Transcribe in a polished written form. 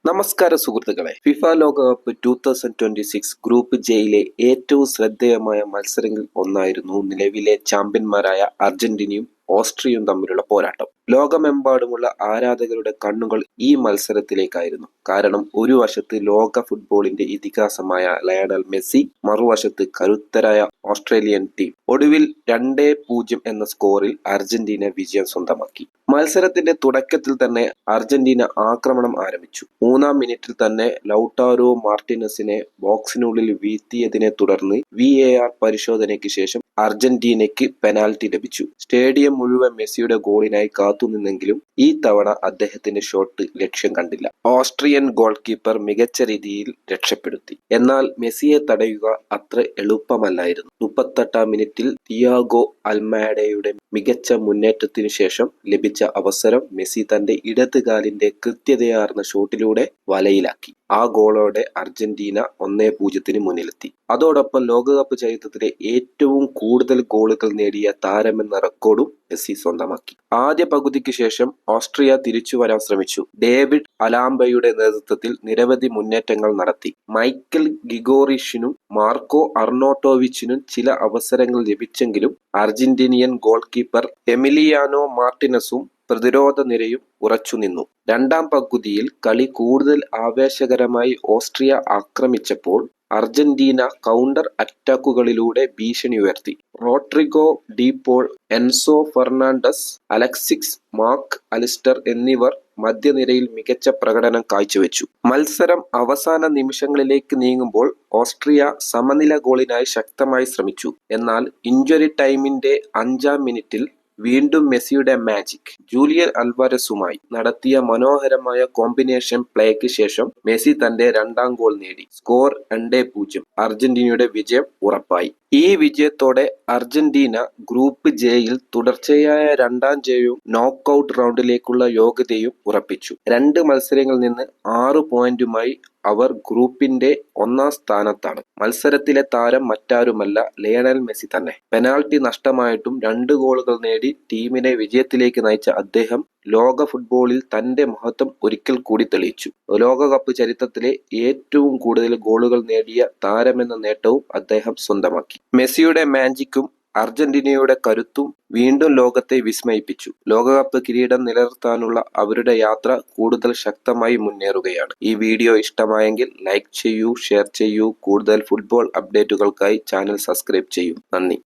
നമസ്കാര സുഹൃത്തുക്കളെ, ഫിഫ ലോകകപ്പ് 2026 ഗ്രൂപ്പ് ജെയിലെ ഏറ്റവും ശ്രദ്ധേയമായ മത്സരങ്ങളിൽ ഒന്നായിരുന്നു നിലവിലെ ചാമ്പ്യന്മാരായ അർജന്റീനയും ഓസ്ട്രിയയും തമ്മിലുള്ള പോരാട്ടം. ലോകമെമ്പാടുമുള്ള ആരാധകരുടെ കണ്ണുകൾ ഈ മത്സരത്തിലേക്കായിരുന്നു. കാരണം ഒരു വശത്ത് ലോക ഫുട്ബോളിന്റെ ഇതിഹാസമായ ലയണൽ മെസ്സി, മറുവശത്ത് കരുത്തരായ ഓസ്ട്രേലിയൻ ടീം. ഒടുവിൽ 2-0 എന്ന സ്കോറിൽ അർജന്റീന വിജയം സ്വന്തമാക്കി. മത്സരത്തിന്റെ തുടക്കത്തിൽ തന്നെ അർജന്റീന ആക്രമണം ആരംഭിച്ചു. 3-ാം മിനിറ്റിൽ തന്നെ ലൗട്ടാരോ മാർട്ടിനസിനെ ബോക്സിനുള്ളിൽ വീഴ്ത്തിയതിനെ തുടർന്ന് VAR പരിശോധനയ്ക്ക് ശേഷം അർജന്റീനയ്ക്ക് പെനാൽറ്റി ലഭിച്ചു. സ്റ്റേഡിയം മുഴുവൻ മെസ്സിയുടെ ഗോളിനായി കാത്തുനിന്നെങ്കിലും ഈ തവണ അദ്ദേഹത്തിന്റെ ഷോട്ട് ലക്ഷ്യം കണ്ടില്ല. ഓസ്ട്രിയൻ ഗോൾ കീപ്പർ മികച്ച രീതിയിൽ രക്ഷപ്പെടുത്തി. എന്നാൽ മെസ്സിയെ തടയുക അത്ര എളുപ്പമല്ലായിരുന്നു. 38-ാം മിനിറ്റിൽ തിയാഗോ അൽമാഡയുടെ മികച്ച മുന്നേറ്റത്തിനു ശേഷം ലഭിച്ച അവസരം മെസ്സി തന്റെ ഇടത് കാലിന്റെ കൃത്യതയാർന്ന ഷോട്ടിലൂടെ വലയിലാക്കി. ആ ഗോളോടെ അർജന്റീന 1-0 മുന്നിലെത്തി. അതോടൊപ്പം ലോകകപ്പ് ചരിത്രത്തിലെ ഏറ്റവും കൂടുതൽ ഗോളുകൾ നേടിയ താരമെന്ന റെക്കോർഡും മെസ്സി സ്വന്തമാക്കി. ആദ്യ പകുതിക്ക് ശേഷം ഓസ്ട്രിയ തിരിച്ചു വരാൻ ശ്രമിച്ചു. ഡേവിഡ് അലാംബയുടെ നേതൃത്വത്തിൽ നിരവധി മുന്നേറ്റങ്ങൾ നടത്തി. മൈക്കൽ ഗിഗോറിഷിനും മാർക്കോ അർണോട്ടോവിച്ചിനും ചില അവസരങ്ങൾ ലഭിച്ചെങ്കിലും അർജന്റീനിയൻ ഗോൾ കീപ്പർ എമിലിയാനോ മാർട്ടിനസും പ്രതിരോധ നിരയും ഉറച്ചുനിന്നു. രണ്ടാം പകുതിയിൽ കളി കൂടുതൽ ആവേശകരമായി ഓസ്ട്രിയ ആക്രമിച്ചപ്പോൾ അർജന്റീന കൗണ്ടർ അറ്റാക്കുകളിലൂടെ ഭീഷണി ഉയർത്തി. Rodrigo De Paul, Enzo Fernandez, Alexis Mac Allister എന്നിവർ മധ്യനിരയിൽ മികച്ച പ്രകടനം കാഴ്ചവെച്ചു. മത്സരം അവസാന നിമിഷങ്ങളിലേക്ക് നീങ്ങുമ്പോൾ ഓസ്ട്രിയ സമനില ഗോളിനായി ശക്തമായി ശ്രമിച്ചു. എന്നാൽ ഇഞ്ചുറി ടൈമിന്റെ 5-ാം മിനിറ്റിൽ വീണ്ടും മെസ്സിയുടെ മാജിക്. ജൂലിയൻ അൽവാരസുമായി നടത്തിയ മനോഹരമായ കോമ്പിനേഷൻ പ്ലേക്ക് ശേഷം മെസ്സി തന്റെ 2-ാം ഗോൾ നേടി. സ്കോർ 2-0. അർജന്റീനയുടെ വിജയം ഉറപ്പായി. ഈ വിജയത്തോടെ അർജന്റീന ഗ്രൂപ്പ് ജെയിൽ തുടർച്ചയായ 2-ാം ജയവും നോക്കൌട്ട് റൗണ്ടിലേക്കുള്ള യോഗ്യതയും ഉറപ്പിച്ചു. 2 മത്സരങ്ങളിൽ നിന്ന് 6 പോയിന്റുമായി അവർ ഗ്രൂപ്പിന്റെ 1-ാം സ്ഥാനത്താണ്. മത്സരത്തിലെ താരം മറ്റാരുമല്ല, ലയണൽ മെസ്സി തന്നെ. പെനാൽറ്റി നഷ്ടമായിട്ടും 2 ഗോളുകൾ നേടി ടീമിനെ വിജയത്തിലേക്ക് നയിച്ച അദ്ദേഹം ലോക ഫുട്ബോളിൽ തന്റെ മഹത്വം ഒരിക്കൽ കൂടി തെളിയിച്ചു. ലോകകപ്പ് ചരിത്രത്തിലെ ഏറ്റവും കൂടുതൽ ഗോളുകൾ നേടിയ താരമെന്ന നേട്ടവും അദ്ദേഹം സ്വന്തമാക്കി. മെസ്സിയുടെ മാജിക്കും അർജന്റീനയുടെ കരുത്തും വീണ്ടും ലോകത്തെ വിസ്മയിപ്പിച്ചു. ലോകകപ്പ് കിരീടം നിലനിർത്താനുള്ള അവരുടെ യാത്ര കൂടുതൽ ശക്തമായി മുന്നേറുകയാണ്. ഈ വീഡിയോ ഇഷ്ടമായെങ്കിൽ ലൈക്ക് ചെയ്യൂ, ഷെയർ ചെയ്യൂ. കൂടുതൽ ഫുട്ബോൾ അപ്ഡേറ്റുകൾക്കായി ചാനൽ സബ്സ്ക്രൈബ് ചെയ്യൂ. നന്ദി.